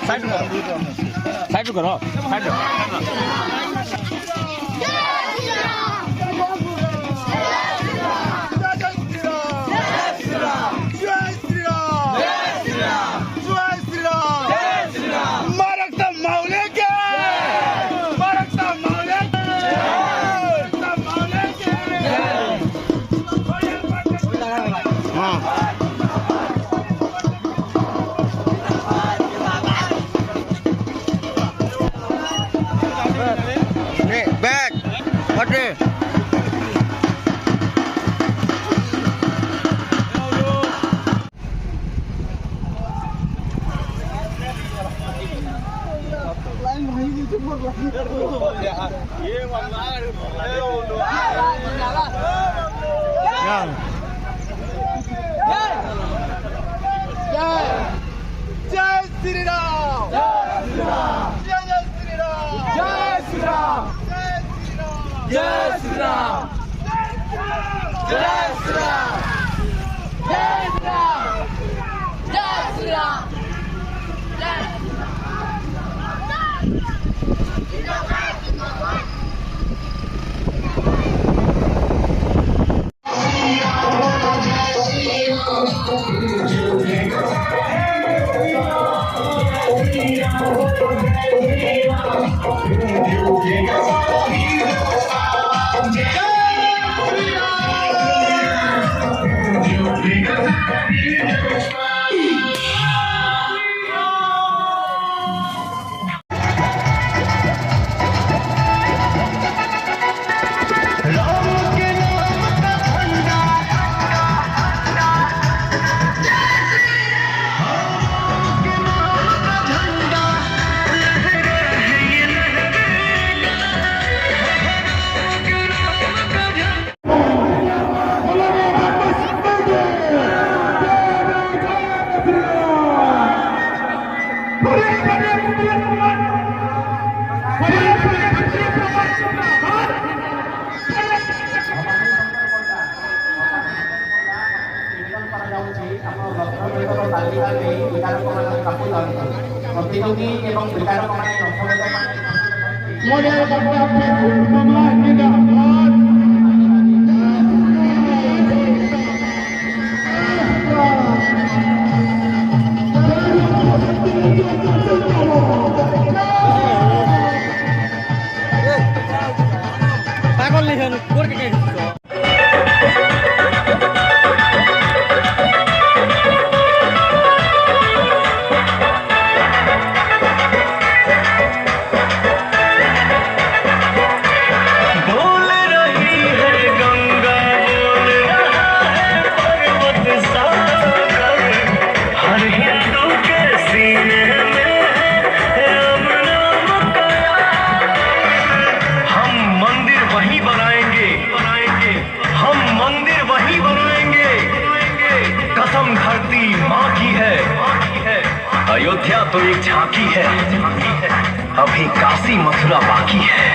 Side करो side Ayodhya तो एक झांकी है, अभी काशी मथुरा बाकी है।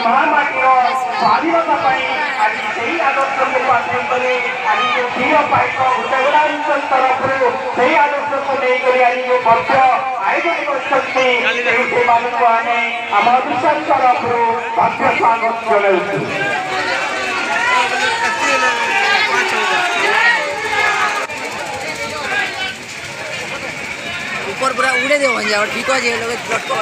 महामाटी स्वाधीनता आज से आदर्श को पालन करे आज जो धीर पाइप उद्योगांचल तरफ से आदर्श को लेकर आज जो भव्य आयोजन कर आम विशाल तरफ भव्य स्वागत जनाऊँ। ऊपर पूरा उड़े दे और ठीक है लोग लटको ना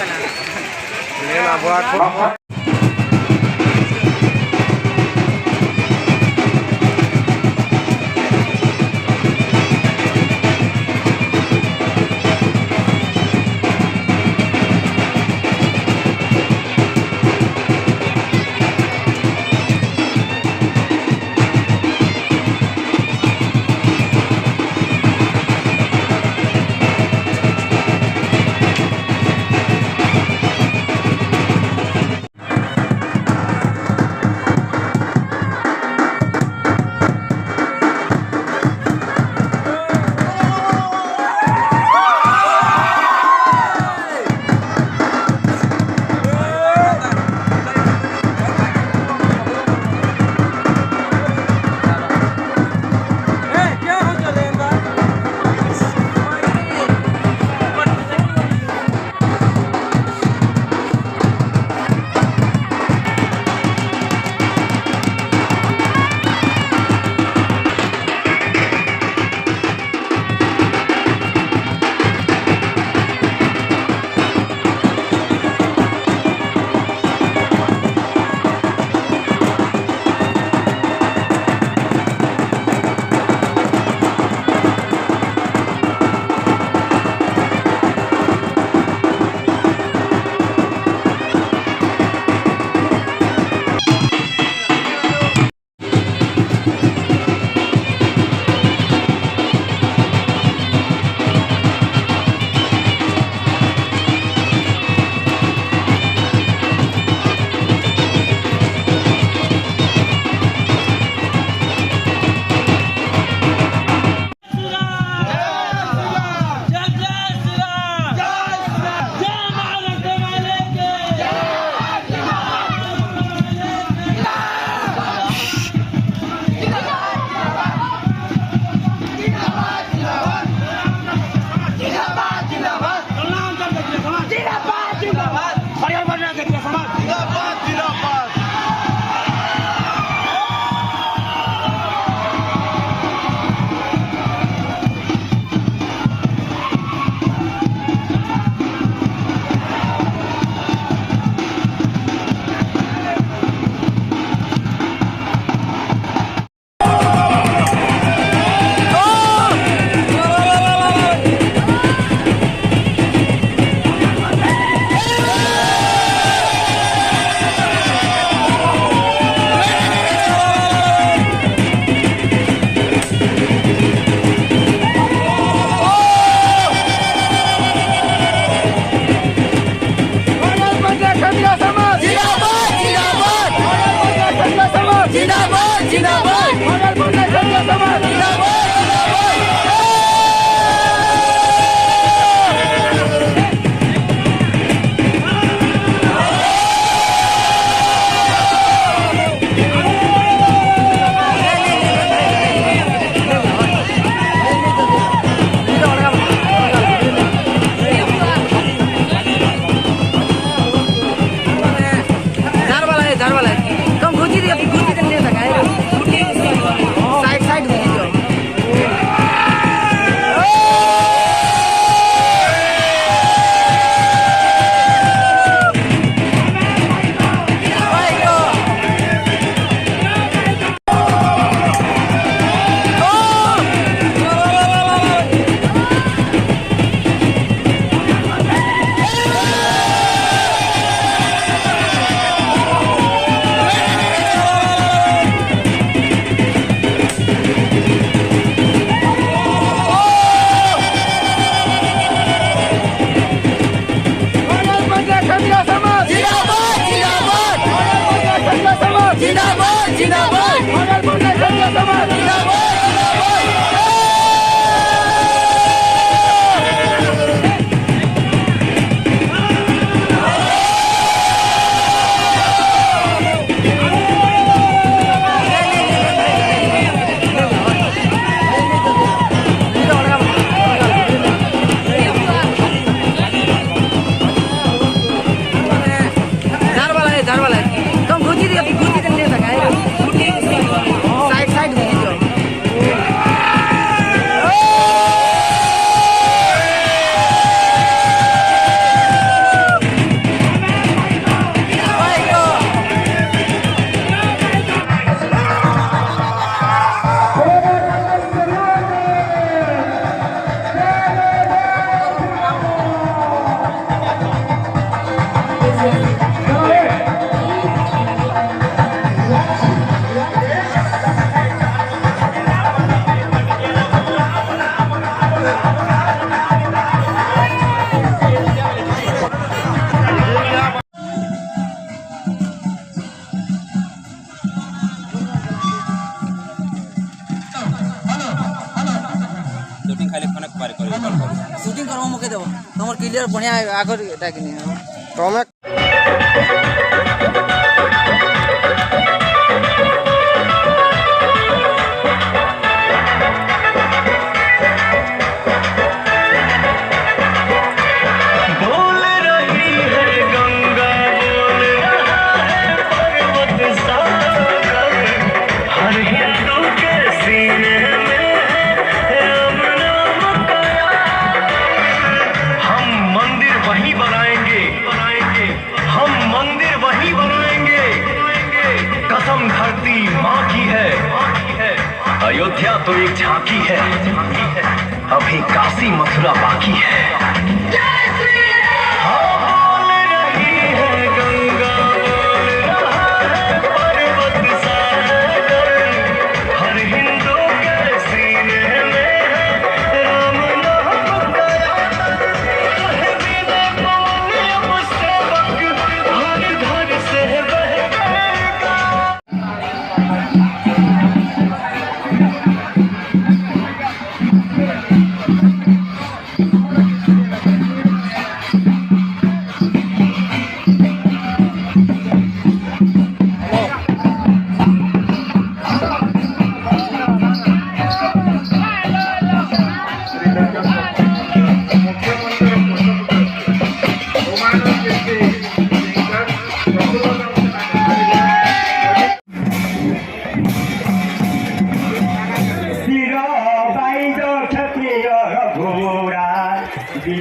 उधर वाला तुम घुसी दे ले सका साइड साइड घुसी दो शूटिंग करवा मके देव तुम क्लियर बढ़िया आगर डाकिनी तुम धरती माँ की है अयोध्या तो एक झांकी है अभी काशी मथुरा बाकी है बोल रही है गंगा बोल रहा है पर्वत सागर हर हिंदू के सीने में है राम नाम का हर घर से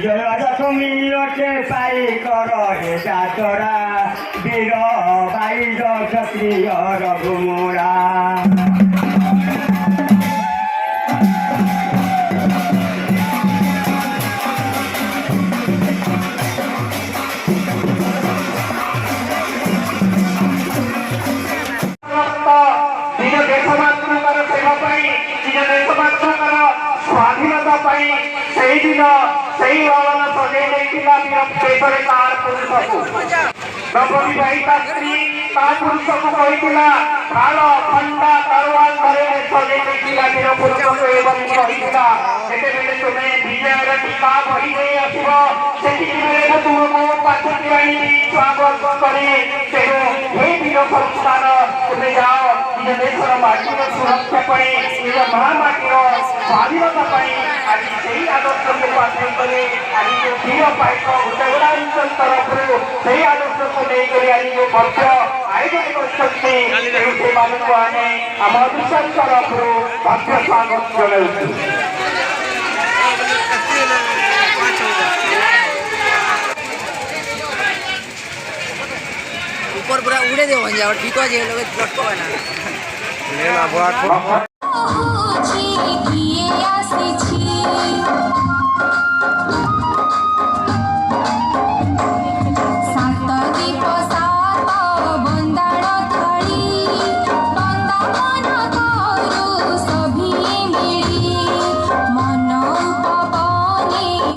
জয়দশমী অটে পাই কর হে যাতরা বীর বাইর ক্ষত্রিয় রঘুমোরা নিজ দেশমাতৃকার সেবা পাই নিজ দেশমাতৃকার স্বাধীনতা পাই সেই দিন সেই লালন সজাই ଦେଇଥିଲା ବୀର ଦେଶରେ ତାର ପୁରୁଷକୁ ନବବିବାହିତା ସ୍ତ୍ରୀ ତା ପୁରୁଷକୁ କହିଥିଲା କାଳ ଖଣ୍ଡା ତରୱାଲ ଧରି ସଜାଇ ଦେଇଥିଲା ବୀର ପୁରୁଷକୁ ଏବଂ କହିଥିଲା ଯେତେବେଳେ ତୁମେ ବିଜୟର ଟିକା ଭରି ଦେଇ ଆସିବ ସେତିକିବେଳେ ତୁମକୁ ପାଛୋଟି ଆଣିବି ସ୍ୱାଗତ କରି ତେଣୁ ହେ ବୀର ସଂସ୍ଥାନ ତୁମେ ଯାଅ ନିଜ ଦେଶର ମାଟିର ସୁରକ୍ଷା ପାଇଁ ନିଜ ମହାମାଟିର ସ୍ୱାଧୀନତା ପାଇଁ ଆଜି ସେହି ଆଦର୍ଶକୁ ପାଥେଇ କରି ଆଜି ଯେଉଁ ବୀର ପାଇକ ଉତ୍ତରା ଅଞ୍ଚଳ ତରଫରୁ ସେହି ଆଦର୍ଶକୁ ନେଇକରି ଆଜି ଯେଉଁ ଭବ୍ୟ ଆୟୋଜନ କରିଛନ୍ତି ତେଣୁ ସେମାନଙ୍କୁ ଆମେ ଆମ ବିଶ୍ୱାସ ତରଫରୁ ଭବ୍ୟ ସ୍ୱାଗତ ଜଣାଉଛୁ। ऊपर पूरा उड़े दे भंजा और ठीक हो जाए लोग लटको ना लेना बुआ